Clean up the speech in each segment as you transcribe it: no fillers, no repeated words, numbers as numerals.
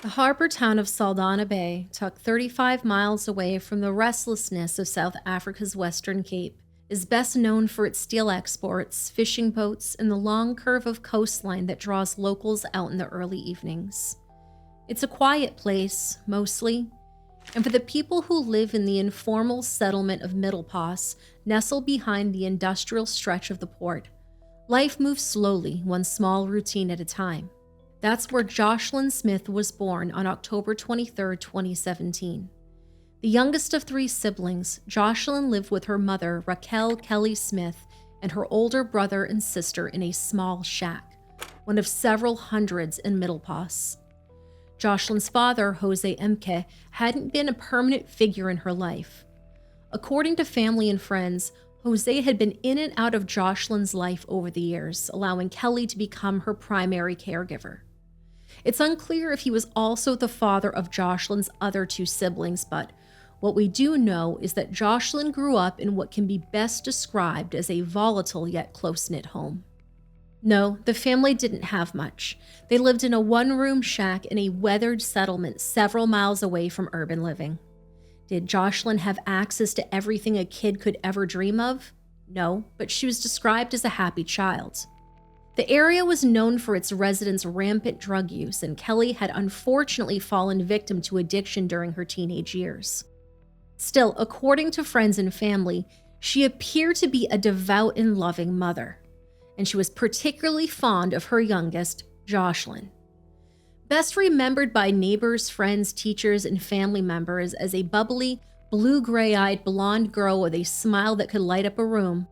The harbor town of Saldanha Bay, tucked 35 miles away from the restlessness of South Africa's Western Cape, is best known for its steel exports, fishing boats, and the long curve of coastline that draws locals out in the early evenings. It's a quiet place, mostly, and for the people who live in the informal settlement of Middelpas, nestled behind the industrial stretch of the port, life moves slowly, one small routine at a time. That's where Joshlin Smith was born on October 23, 2017. The youngest of three siblings, Joshlin lived with her mother, Raquel Kelly Smith, and her older brother and sister in a small shack, one of several hundreds in Middelpas. Joshlin's father, Jose Emke, hadn't been a permanent figure in her life. According to family and friends, Jose had been in and out of Joshlin's life over the years, allowing Kelly to become her primary caregiver. It's unclear if he was also the father of Joshlin's other two siblings, but what we do know is that Joshlin grew up in what can be best described as a volatile yet close-knit home. No, the family didn't have much. They lived in a one-room shack in a weathered settlement several miles away from urban living. Did Joshlin have access to everything a kid could ever dream of? No, but she was described as a happy child. The area was known for its residents' rampant drug use, and Kelly had unfortunately fallen victim to addiction during her teenage years. Still, according to friends and family, she appeared to be a devout and loving mother, and she was particularly fond of her youngest, Joshlin. Best remembered by neighbors, friends, teachers, and family members as a bubbly, blue-gray-eyed blonde girl with a smile that could light up a room,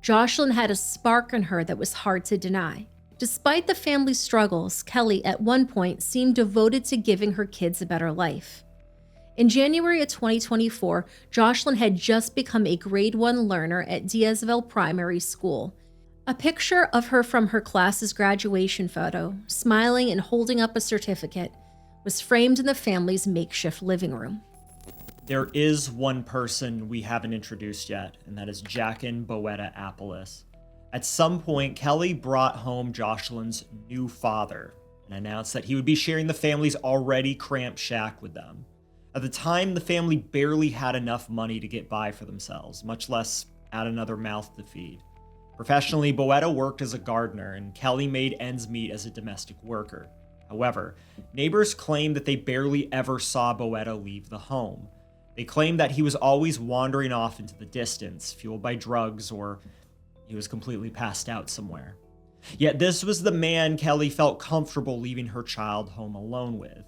Joshlin had a spark in her that was hard to deny. Despite the family's struggles, Kelly at one point seemed devoted to giving her kids a better life. In January of 2024, Joshlin had just become a grade 1 learner at Diazville Primary School. A picture of her from her class's graduation photo, smiling and holding up a certificate, was framed in the family's makeshift living room. There is one person we haven't introduced yet, and that is Jackin Boetta Appelis. At some point, Kelly brought home Joshlin's new father and announced that he would be sharing the family's already cramped shack with them. At the time, the family barely had enough money to get by for themselves, much less add another mouth to feed. Professionally, Boetta worked as a gardener, and Kelly made ends meet as a domestic worker. However, neighbors claimed that they barely ever saw Boetta leave the home. They claimed that he was always wandering off into the distance, fueled by drugs, or he was completely passed out somewhere. Yet this was the man Kelly felt comfortable leaving her child home alone with.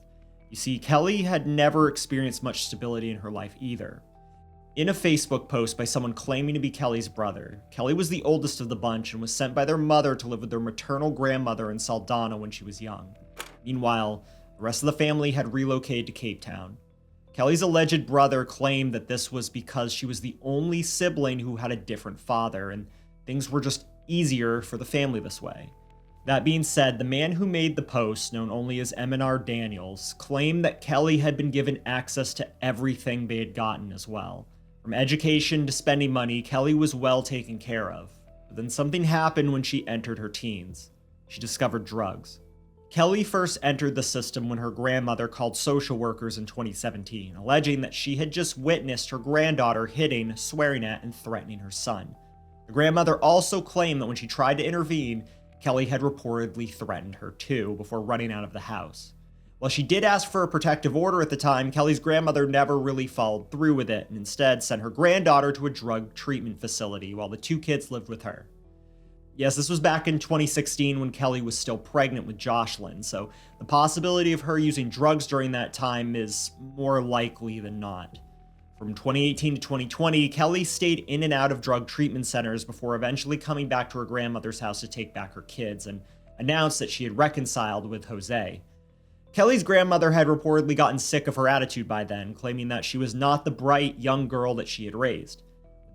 You see, Kelly had never experienced much stability in her life either. In a Facebook post by someone claiming to be Kelly's brother, Kelly was the oldest of the bunch and was sent by their mother to live with their maternal grandmother in Saldanha when she was young. Meanwhile, the rest of the family had relocated to Cape Town. Kelly's alleged brother claimed that this was because she was the only sibling who had a different father, and things were just easier for the family this way. That being said, the man who made the post, known only as M&R Daniels, claimed that Kelly had been given access to everything they had gotten as well. From education to spending money, Kelly was well taken care of. But then something happened when she entered her teens. She discovered drugs. Kelly first entered the system when her grandmother called social workers in 2017, alleging that she had just witnessed her granddaughter hitting, swearing at, and threatening her son. The grandmother also claimed that when she tried to intervene, Kelly had reportedly threatened her too, before running out of the house. While she did ask for a protective order at the time, Kelly's grandmother never really followed through with it and instead sent her granddaughter to a drug treatment facility while the two kids lived with her. Yes, this was back in 2016 when Kelly was still pregnant with Joshlin, so the possibility of her using drugs during that time is more likely than not. From 2018 to 2020, Kelly stayed in and out of drug treatment centers before eventually coming back to her grandmother's house to take back her kids and announced that she had reconciled with Jose. Kelly's grandmother had reportedly gotten sick of her attitude by then, claiming that she was not the bright, young girl that she had raised.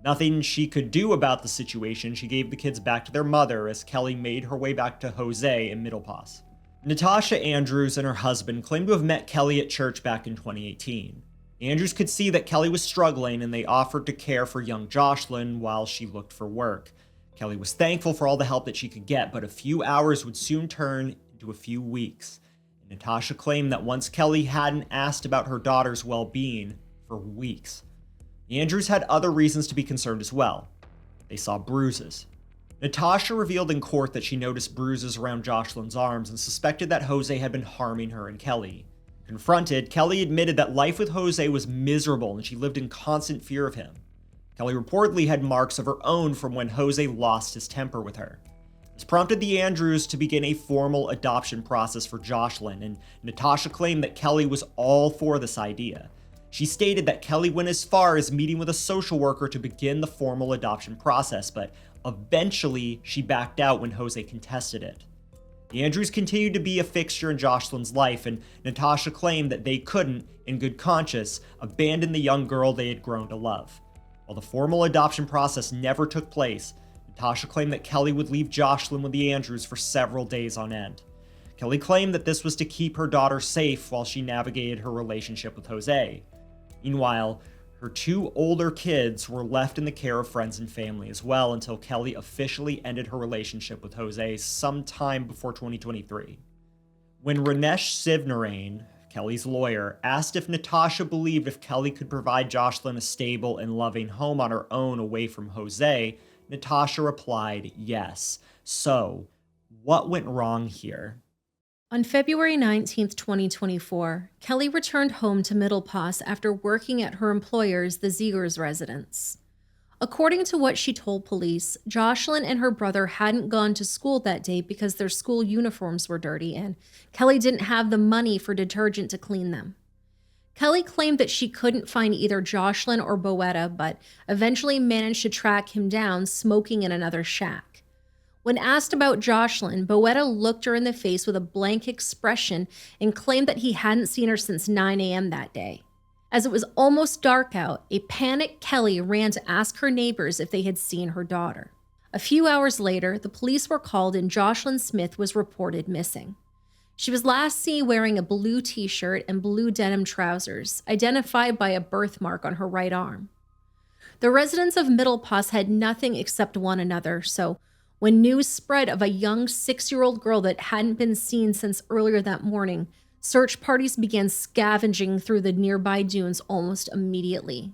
Nothing she could do about the situation, she gave the kids back to their mother as Kelly made her way back to Jose in Middelpas. Natasha Andrews and her husband claimed to have met Kelly at church back in 2018. Andrews could see that Kelly was struggling and they offered to care for young Joshlin while she looked for work. Kelly was thankful for all the help that she could get, but a few hours would soon turn into a few weeks. Natasha claimed that once Kelly hadn't asked about her daughter's well-being for weeks. The Andrews had other reasons to be concerned as well. They saw bruises. Natasha revealed in court that she noticed bruises around Joshlin's arms and suspected that Jose had been harming her and Kelly. Confronted, Kelly admitted that life with Jose was miserable and she lived in constant fear of him. Kelly reportedly had marks of her own from when Jose lost his temper with her. This prompted the Andrews to begin a formal adoption process for Joshlin, and Natasha claimed that Kelly was all for this idea. She stated that Kelly went as far as meeting with a social worker to begin the formal adoption process, but eventually she backed out when Jose contested it. The Andrews continued to be a fixture in Joshlin's life, and Natasha claimed that they couldn't, in good conscience, abandon the young girl they had grown to love. While the formal adoption process never took place, Natasha claimed that Kelly would leave Joshlin with the Andrews for several days on end. Kelly claimed that this was to keep her daughter safe while she navigated her relationship with Jose. Meanwhile, her two older kids were left in the care of friends and family as well until Kelly officially ended her relationship with Jose sometime before 2023. When Ranesh Sivnarain, Kelly's lawyer, asked if Natasha believed if Kelly could provide Joshlin a stable and loving home on her own away from Jose, Natasha replied yes. So, what went wrong here? On February 19, 2024, Kelly returned home to Middlepass after working at her employer's, the Zegers residence. According to what she told police, Joshlin and her brother hadn't gone to school that day because their school uniforms were dirty and Kelly didn't have the money for detergent to clean them. Kelly claimed that she couldn't find either Joshlin or Boetta, but eventually managed to track him down smoking in another shack. When asked about Joshlin, Boetta looked her in the face with a blank expression and claimed that he hadn't seen her since 9 a.m. that day. As it was almost dark out, a panicked Kelly ran to ask her neighbors if they had seen her daughter. A few hours later, the police were called and Joshlin Smith was reported missing. She was last seen wearing a blue t-shirt and blue denim trousers, identified by a birthmark on her right arm. The residents of Middlepass had nothing except one another, so when news spread of a young 6-year-old girl that hadn't been seen since earlier that morning, search parties began scavenging through the nearby dunes almost immediately.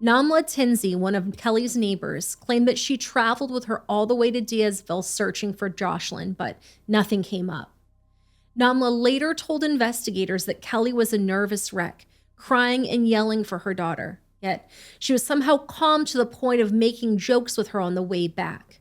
Namla Tinsey, one of Kelly's neighbors, claimed that she traveled with her all the way to Diazville searching for Joshlin, but nothing came up. Namla later told investigators that Kelly was a nervous wreck, crying and yelling for her daughter, yet she was somehow calm to the point of making jokes with her on the way back.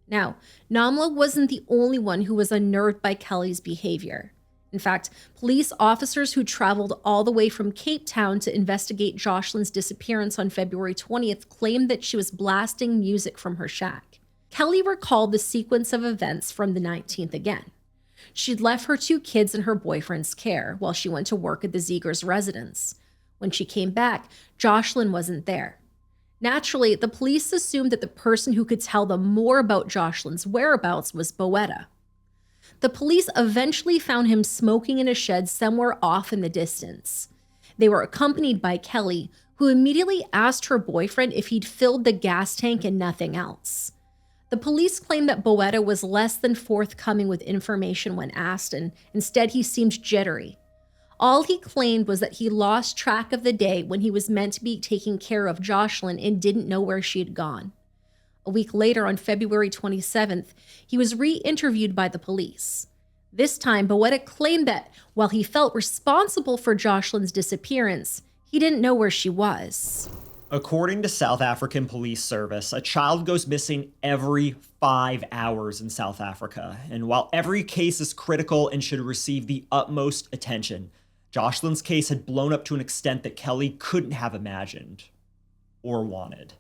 Now, Namla wasn't the only one who was unnerved by Kelly's behavior. In fact, police officers who traveled all the way from Cape Town to investigate Joshlin's disappearance on February 20th claimed that she was blasting music from her shack. Kelly recalled the sequence of events from the 19th again. She'd left her 2 kids in her boyfriend's care while she went to work at the Zegers residence. When she came back, Joshlin wasn't there. Naturally, the police assumed that the person who could tell them more about Joshlin's whereabouts was Boetta. The police eventually found him smoking in a shed somewhere off in the distance. They were accompanied by Kelly, who immediately asked her boyfriend if he'd filled the gas tank and nothing else. The police claimed that Boetta was less than forthcoming with information when asked, and instead he seemed jittery. All he claimed was that he lost track of the day when he was meant to be taking care of Joshlin and didn't know where she had gone. A week later, on February 27th, he was re-interviewed by the police. This time, Boetta claimed that while he felt responsible for Joshlin's disappearance, he didn't know where she was. According to South African Police Service, a child goes missing every 5 hours in South Africa. And while every case is critical and should receive the utmost attention, Joshlin's case had blown up to an extent that Kelly couldn't have imagined or wanted.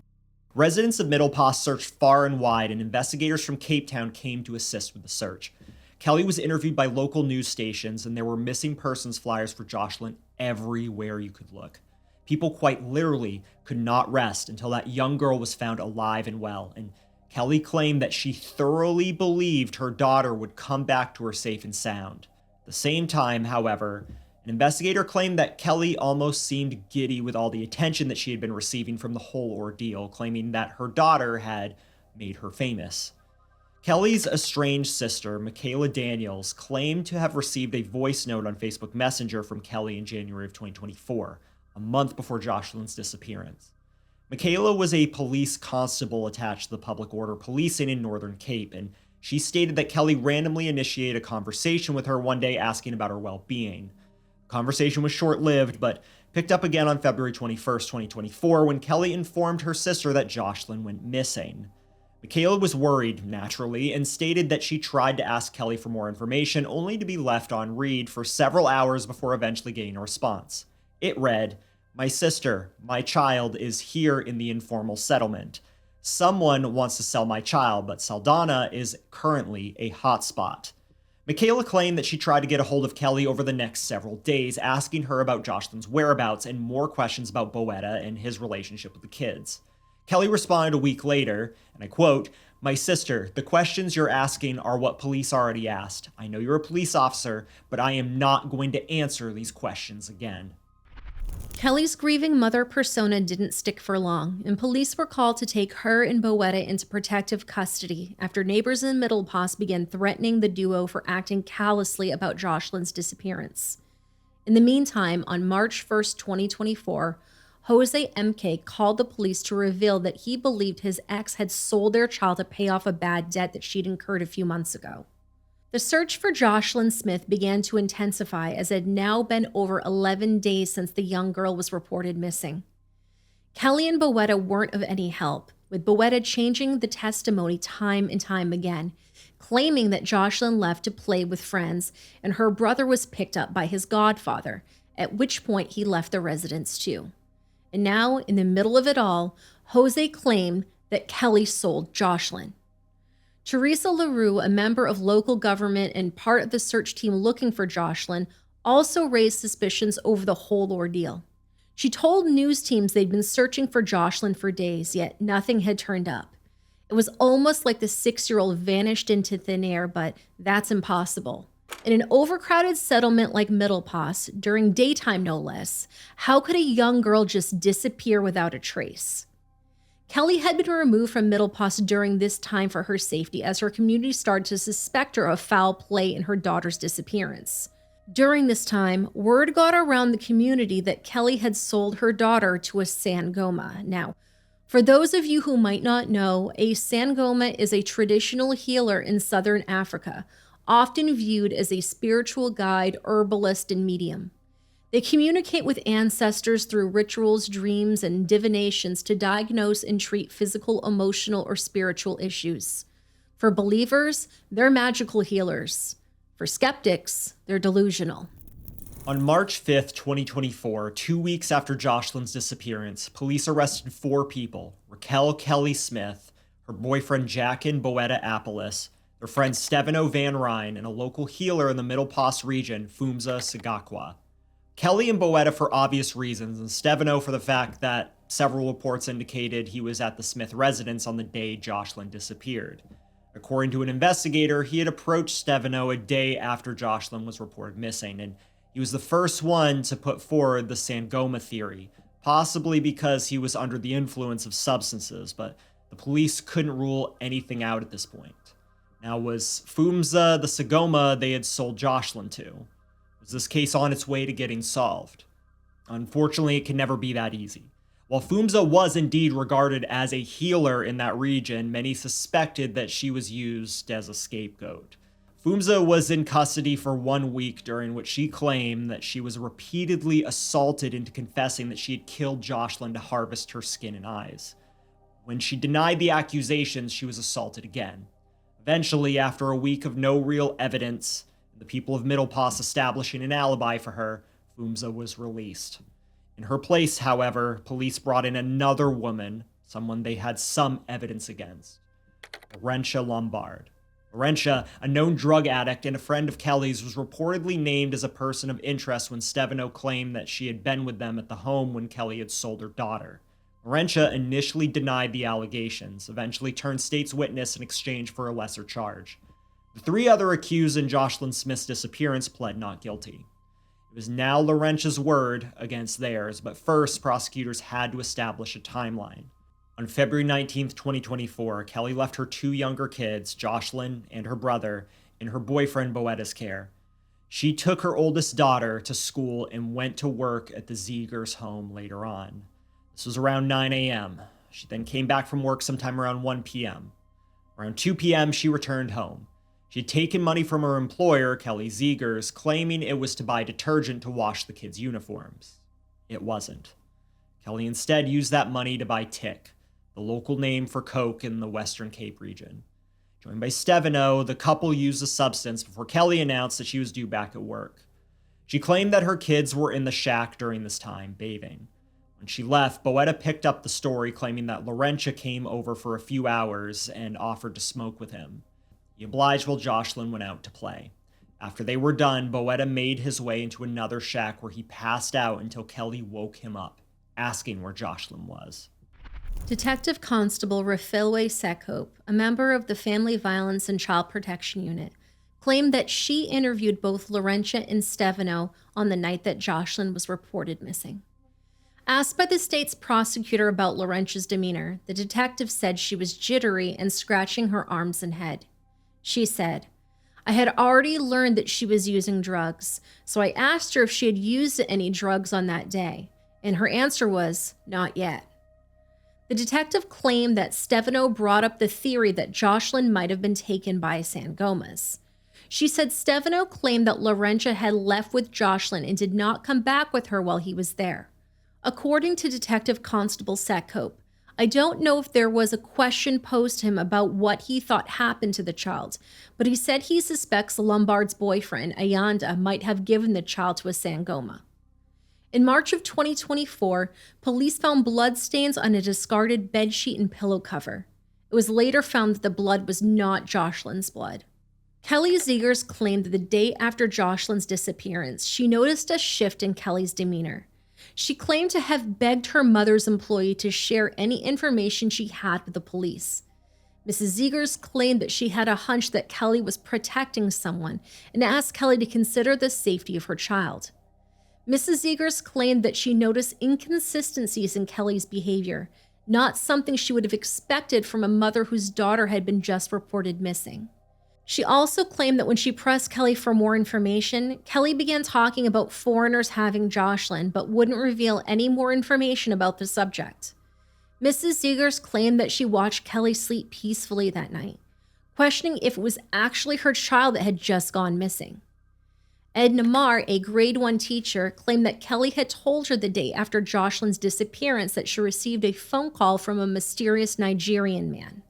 Residents of Middlepass searched far and wide, and investigators from Cape Town came to assist with the search. Kelly was interviewed by local news stations, and there were missing persons flyers for Joshlin everywhere you could look. People quite literally could not rest until that young girl was found alive and well, and Kelly claimed that she thoroughly believed her daughter would come back to her safe and sound. At the same time, however, an investigator claimed that Kelly almost seemed giddy with all the attention that she had been receiving from the whole ordeal, claiming that her daughter had made her famous. Kelly's estranged sister, Michaela Daniels, claimed to have received a voice note on Facebook Messenger from Kelly in January of 2024, a month before Joshlin's disappearance. Michaela was a police constable attached to the public order policing in Northern Cape, and she stated that Kelly randomly initiated a conversation with her one day asking about her well-being. The conversation was short-lived, but picked up again on February 21st, 2024, when Kelly informed her sister that Joshlin went missing. Michaela was worried, naturally, and stated that she tried to ask Kelly for more information, only to be left on read for several hours before eventually getting a response. It read, "My sister, my child is here in the informal settlement. Someone wants to sell my child, but Saldanha is currently a hotspot." Michaela claimed that she tried to get a hold of Kelly over the next several days, asking her about Joshlin's whereabouts and more questions about Boetta and his relationship with the kids. Kelly responded a week later, and I quote, "My sister, the questions you're asking are what police already asked. I know you're a police officer, but I am not going to answer these questions again." Kelly's grieving mother persona didn't stick for long, and police were called to take her and Boetta into protective custody after neighbors in Middlepass began threatening the duo for acting callously about Joshlin's disappearance. In the meantime, on March 1st, 2024, Jose MK called the police to reveal that he believed his ex had sold their child to pay off a bad debt that she'd incurred a few months ago. The search for Joshlin Smith began to intensify as it had now been over 11 days since the young girl was reported missing. Kelly and Boetta weren't of any help, with Boetta changing the testimony time and time again, claiming that Joshlin left to play with friends and her brother was picked up by his godfather, at which point he left the residence too. And now, in the middle of it all, Jose claimed that Kelly sold Joshlin. Teresa LaRue, a member of local government and part of the search team looking for Joshlin, also raised suspicions over the whole ordeal. She told news teams they'd been searching for Joshlin for days, yet nothing had turned up. It was almost like the 6-year-old vanished into thin air, but that's impossible. In an overcrowded settlement like Middlepass, during daytime no less, how could a young girl just disappear without a trace? Kelly had been removed from Middlepass during this time for her safety as her community started to suspect her of foul play in her daughter's disappearance. During this time, word got around the community that Kelly had sold her daughter to a Sangoma. Now, for those of you who might not know, a Sangoma is a traditional healer in southern Africa, often viewed as a spiritual guide, herbalist, and medium. They communicate with ancestors through rituals, dreams, and divinations to diagnose and treat physical, emotional, or spiritual issues. For believers, they're magical healers. For skeptics, they're delusional. On March 5th, 2024, 2 weeks after Joshlin's disappearance, police arrested 4 people: Raquel Kelly Smith, her boyfriend Jackin Boetta Appelis, their friend Stefano Van Ryn, and a local healer in the Middlepass region, Fumza Sigakwa. Kelly and Boetta for obvious reasons, and Stefano for the fact that several reports indicated he was at the Smith residence on the day Joshlin disappeared. According to an investigator, he had approached Stefano a day after Joshlin was reported missing, and he was the first one to put forward the Sangoma theory, possibly because he was under the influence of substances, but the police couldn't rule anything out at this point. Now, was Fumza the Sangoma they had sold Joshlin to? Was this case on its way to getting solved? Unfortunately, it can never be that easy. While Fumza was indeed regarded as a healer in that region, many suspected that she was used as a scapegoat. Fumza was in custody for 1 week, during which she claimed that she was repeatedly assaulted into confessing that she had killed Joshlin to harvest her skin and eyes. When she denied the accusations, she was assaulted again. Eventually, after a week of no real evidence, and the people of Middlepass establishing an alibi for her, Fumza was released. In her place, however, police brought in another woman, someone they had some evidence against: Laurentia Lombard. Laurentia, a known drug addict and a friend of Kelly's, was reportedly named as a person of interest when Stefano claimed that she had been with them at the home when Kelly had sold her daughter. Laurentia initially denied the allegations, eventually turned state's witness in exchange for a lesser charge. The 3 other accused in Joshlin Smith's disappearance pled not guilty. It was now Laurentia's word against theirs, but first prosecutors had to establish a timeline. On February 19th, 2024, Kelly left her two younger kids, Joshlin and her brother, in her boyfriend Boetta's care. She took her oldest daughter to school and went to work at the Ziegers home later on. This was around 9 a.m. She then came back from work sometime around 1 p.m. Around 2 p.m., she returned home. She had taken money from her employer, Kelly Ziegers, claiming it was to buy detergent to wash the kids' uniforms. It wasn't. Kelly instead used that money to buy Tick, the local name for Coke in the Western Cape region. Joined by Stefano, the couple used the substance before Kelly announced that she was due back at work. She claimed that her kids were in the shack during this time, bathing. When she left, Boetta picked up the story, claiming that Laurentia came over for a few hours and offered to smoke with him. He obliged while Joshlin went out to play. After they were done, Boetta made his way into another shack where he passed out until Kelly woke him up, asking where Joshlin was. Detective Constable Rafilwe Sekhope, a member of the Family Violence and Child Protection Unit, claimed that she interviewed both Laurentia and Stefano on the night that Joshlin was reported missing. Asked by the state's prosecutor about Laurentia's demeanor, the detective said she was jittery and scratching her arms and head. She said, "I had already learned that she was using drugs, so I asked her if she had used any drugs on that day, and her answer was, not yet." The detective claimed that Stefano brought up the theory that Joshlin might have been taken by Sangomas. She said Stefano claimed that Laurentia had left with Joshlin and did not come back with her while he was there. According to Detective Constable Sekhope, "I don't know if there was a question posed to him about what he thought happened to the child, but he said he suspects Lombard's boyfriend, Ayanda, might have given the child to a Sangoma." In March of 2024, police found bloodstains on a discarded bedsheet and pillow cover. It was later found that the blood was not Joshlin's blood. Kelly Ziegers claimed that the day after Joshlin's disappearance, she noticed a shift in Kelly's demeanor. She claimed to have begged her mother's employee to share any information she had with the police. Mrs. Ziegers claimed that she had a hunch that Kelly was protecting someone and asked Kelly to consider the safety of her child. Mrs. Ziegers claimed that she noticed inconsistencies in Kelly's behavior, not something she would have expected from a mother whose daughter had been just reported missing. She also claimed that when she pressed Kelly for more information, Kelly began talking about foreigners having Joshlin, but wouldn't reveal any more information about the subject. Mrs. Ziegers claimed that she watched Kelly sleep peacefully that night, questioning if it was actually her child that had just gone missing. Edna Marr, a grade 1 teacher, claimed that Kelly had told her the day after Joshlin's disappearance that she received a phone call from a mysterious Nigerian man.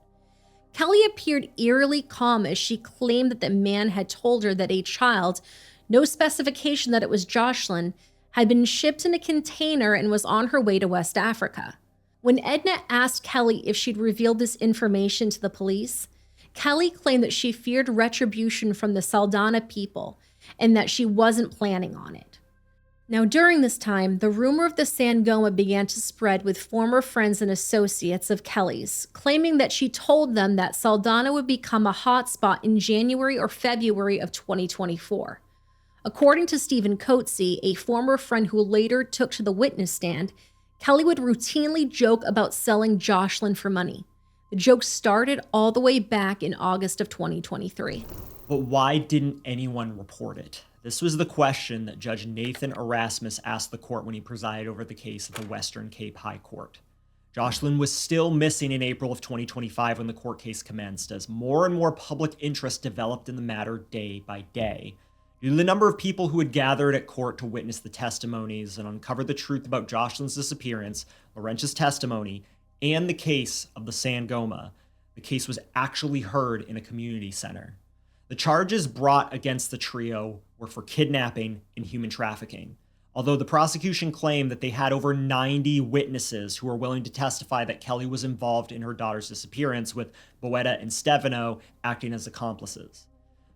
Kelly appeared eerily calm as she claimed that the man had told her that a child, no specification that it was Joshlin, had been shipped in a container and was on her way to West Africa. When Edna asked Kelly if she'd revealed this information to the police, Kelly claimed that she feared retribution from the Saldanha people and that she wasn't planning on it. Now, during this time, the rumor of the Sangoma began to spread with former friends and associates of Kelly's, claiming that she told them that Saldanha would become a hotspot in January or February of 2024. According to Stephen Coetzee, a former friend who later took to the witness stand, Kelly would routinely joke about selling Joshlin for money. The joke started all the way back in August of 2023. But why didn't anyone report it? This was the question that Judge Nathan Erasmus asked the court when he presided over the case at the Western Cape High Court. Joshlin was still missing in April of 2025 when the court case commenced, as more and more public interest developed in the matter day by day. Due to the number of people who had gathered at court to witness the testimonies and uncover the truth about Joshlin's disappearance, Laurentia's testimony, and the case of the Sangoma, the case was actually heard in a community center. The charges brought against the trio were for kidnapping and human trafficking, although the prosecution claimed that they had over 90 witnesses who were willing to testify that Kelly was involved in her daughter's disappearance, with Boetta and Stefano acting as accomplices.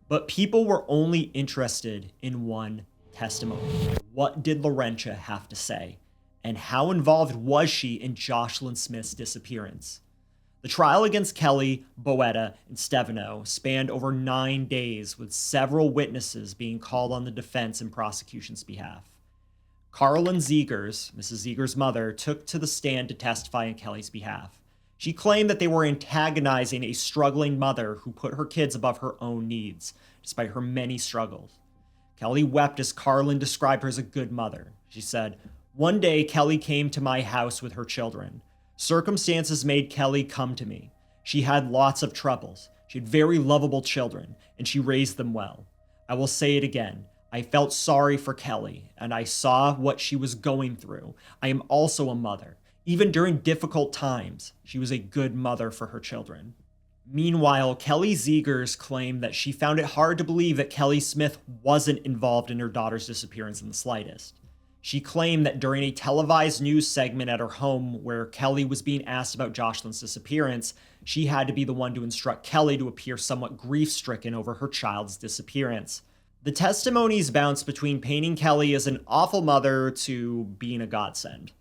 But people were only interested in one testimony. What did Laurentia have to say? And how involved was she in Joshlin Smith's disappearance? The trial against Kelly, Boetta, and Stefano spanned over 9 days, with several witnesses being called on the defense and prosecution's behalf. Carolyn Ziegers, Mrs. Ziegers' mother, took to the stand to testify on Kelly's behalf. She claimed that they were antagonizing a struggling mother who put her kids above her own needs, despite her many struggles. Kelly wept as Carlin described her as a good mother. She said, "One day, Kelly came to my house with her children. Circumstances made Kelly come to me. She had lots of troubles. She had very lovable children, and she raised them well. I will say it again. I felt sorry for Kelly, and I saw what she was going through. I am also a mother. Even during difficult times, she was a good mother for her children." Meanwhile, Kelly Zegers claimed that she found it hard to believe that Kelly Smith wasn't involved in her daughter's disappearance in the slightest. She claimed that during a televised news segment at her home where Kelly was being asked about Joshlin's disappearance, she had to be the one to instruct Kelly to appear somewhat grief-stricken over her child's disappearance. The testimonies bounced between painting Kelly as an awful mother to being a godsend.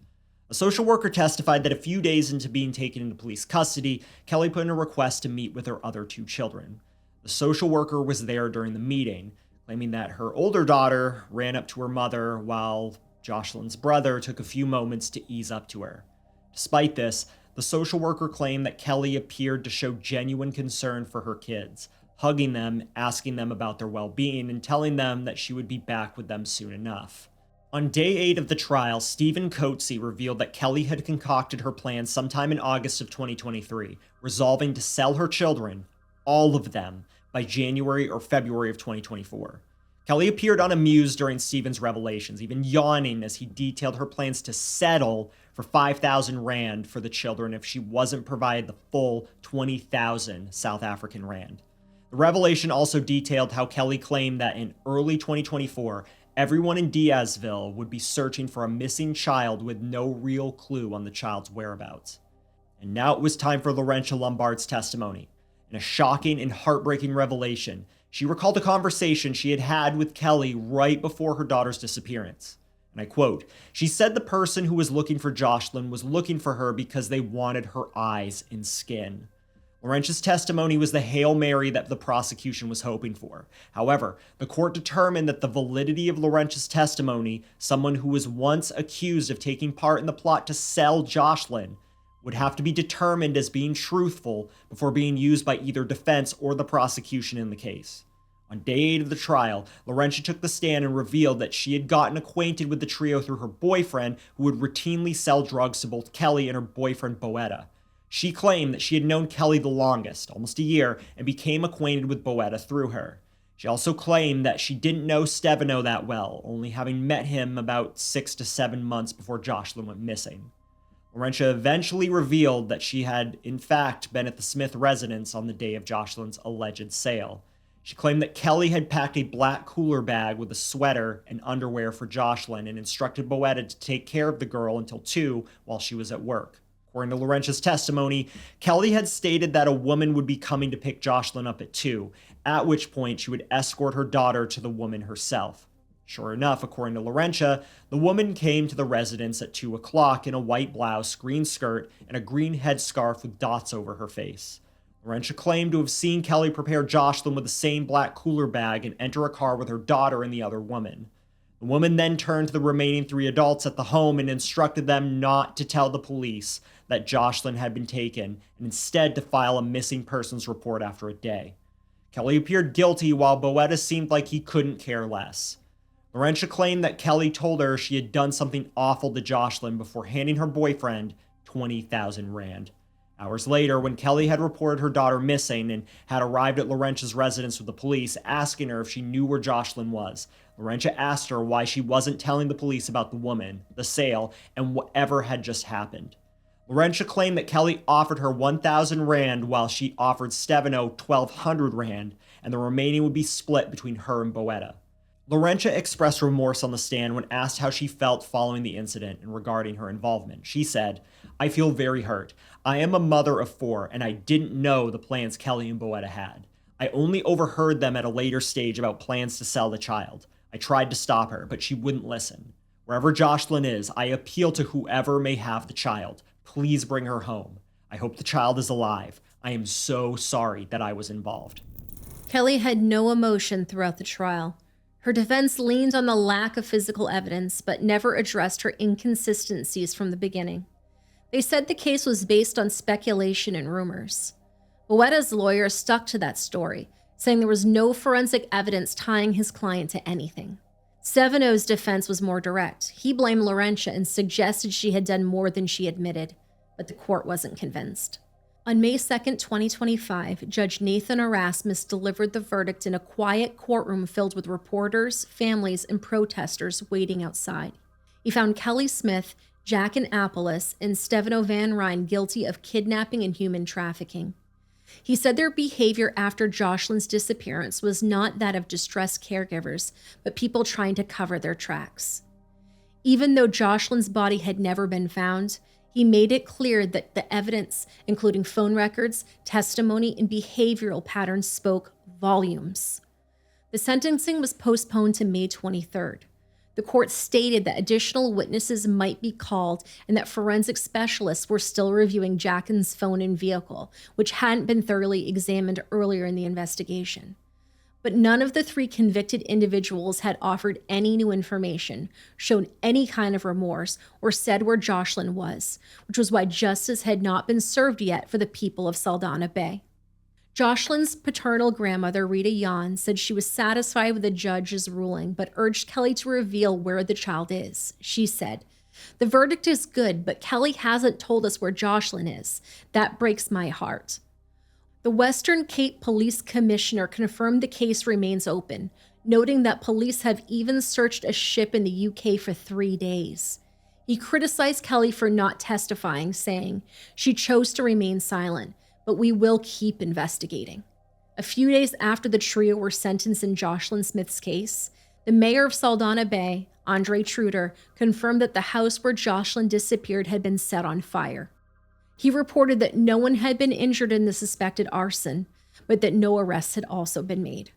A social worker testified that a few days into being taken into police custody, Kelly put in a request to meet with her other two children. The social worker was there during the meeting, claiming that her older daughter ran up to her mother while Joshlin's brother took a few moments to ease up to her. Despite this, the social worker claimed that Kelly appeared to show genuine concern for her kids, hugging them, asking them about their well-being, and telling them that she would be back with them soon enough. On day 8 of the trial, Stephen Coetzee revealed that Kelly had concocted her plan sometime in August of 2023, resolving to sell her children, all of them, by January or February of 2024. Kelly appeared unamused during Stephen's revelations, even yawning as he detailed her plans to settle for 5,000 Rand for the children if she wasn't provided the full 20,000 South African Rand. The revelation also detailed how Kelly claimed that in early 2024, everyone in Diazville would be searching for a missing child with no real clue on the child's whereabouts. And now it was time for Laurentia Lombard's testimony. In a shocking and heartbreaking revelation, she recalled a conversation she had had with Kelly right before her daughter's disappearance. And I quote, "She said the person who was looking for Joshlin was looking for her because they wanted her eyes and skin." Laurentia's testimony was the Hail Mary that the prosecution was hoping for. However, the court determined that the validity of Laurentia's testimony, someone who was once accused of taking part in the plot to sell Joshlin, would have to be determined as being truthful before being used by either defense or the prosecution in the case. On day 8 of the trial, Laurentia took the stand and revealed that she had gotten acquainted with the trio through her boyfriend, who would routinely sell drugs to both Kelly and her boyfriend Boetta. She claimed that she had known Kelly the longest, almost a year, and became acquainted with Boetta through her. She also claimed that she didn't know Stefano that well, only having met him about 6 to 7 months before Joshlin went missing. Laurentia eventually revealed that she had, in fact, been at the Smith residence on the day of Joshlin's alleged sale. She claimed that Kelly had packed a black cooler bag with a sweater and underwear for Joshlin and instructed Boetta to take care of the girl until 2 while she was at work. According to Laurentia's testimony, Kelly had stated that a woman would be coming to pick Joshlin up at 2, at which point she would escort her daughter to the woman herself. Sure enough, according to Laurentia, the woman came to the residence at 2 o'clock in a white blouse, green skirt, and a green headscarf with dots over her face. Laurentia claimed to have seen Kelly prepare Joshlin with the same black cooler bag and enter a car with her daughter and the other woman. The woman then turned to the remaining 3 adults at the home and instructed them not to tell the police that Joshlin had been taken and instead to file a missing persons report after a day. Kelly appeared guilty while Boetta seemed like he couldn't care less. Laurentia claimed that Kelly told her she had done something awful to Joshlin before handing her boyfriend 20,000 Rand. Hours later, when Kelly had reported her daughter missing and had arrived at Laurentia's residence with the police, asking her if she knew where Joshlin was, Laurentia asked her why she wasn't telling the police about the woman, the sale, and whatever had just happened. Laurentia claimed that Kelly offered her 1,000 Rand while she offered Stefano 1,200 Rand, and the remaining would be split between her and Boetta. Laurentia expressed remorse on the stand when asked how she felt following the incident and regarding her involvement. She said, "I feel very hurt. I am a mother of 4, and I didn't know the plans Kelly and Boetta had. I only overheard them at a later stage about plans to sell the child. I tried to stop her, but she wouldn't listen. Wherever Joshlin is, I appeal to whoever may have the child. Please bring her home. I hope the child is alive. I am so sorry that I was involved." Kelly had no emotion throughout the trial. Her defense leaned on the lack of physical evidence, but never addressed her inconsistencies from the beginning. They said the case was based on speculation and rumors. Boetta's lawyer stuck to that story, saying there was no forensic evidence tying his client to anything. Stevano's defense was more direct. He blamed Laurentia and suggested she had done more than she admitted, but the court wasn't convinced. On May 2, 2025, Judge Nathan Erasmus delivered the verdict in a quiet courtroom filled with reporters, families, and protesters waiting outside. He found Kelly Smith, Jack Annapolis, and Stefano Van Ryn guilty of kidnapping and human trafficking. He said their behavior after Joshlin's disappearance was not that of distressed caregivers, but people trying to cover their tracks. Even though Joshlin's body had never been found, he made it clear that the evidence, including phone records, testimony, and behavioral patterns, spoke volumes. The sentencing was postponed to May 23rd. The court stated that additional witnesses might be called and that forensic specialists were still reviewing Jackin's phone and vehicle, which hadn't been thoroughly examined earlier in the investigation. But none of the 3 convicted individuals had offered any new information, shown any kind of remorse, or said where Joshlin was, which was why justice had not been served yet for the people of Saldanha Bay. Joshlin's paternal grandmother, Rita Yan, said she was satisfied with the judge's ruling, but urged Kelly to reveal where the child is. She said, "The verdict is good, but Kelly hasn't told us where Joshlin is. That breaks my heart." The Western Cape Police Commissioner confirmed the case remains open, noting that police have even searched a ship in the UK for 3 days. He criticized Kelly for not testifying, saying, "She chose to remain silent, but we will keep investigating." A few days after the trio were sentenced in Joshlin Smith's case, the mayor of Saldanha Bay, Andre Truder, confirmed that the house where Joshlin disappeared had been set on fire. He reported that no one had been injured in the suspected arson, but that no arrests had also been made.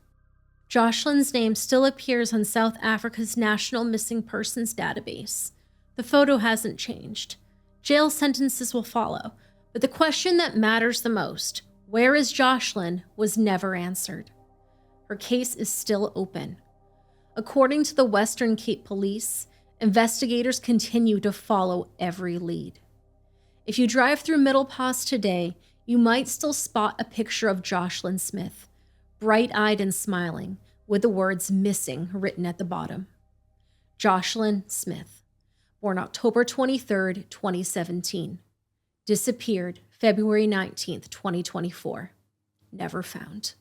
Joshlin's name still appears on South Africa's National Missing Persons database. The photo hasn't changed. Jail sentences will follow, but the question that matters the most, where is Joshlin, was never answered. Her case is still open. According to the Western Cape Police, investigators continue to follow every lead. If you drive through Middle Pass today, you might still spot a picture of Joshlin Smith, bright-eyed and smiling, with the words "missing" written at the bottom. Joshlin Smith, born October 23, 2017. Disappeared February 19, 2024. Never found.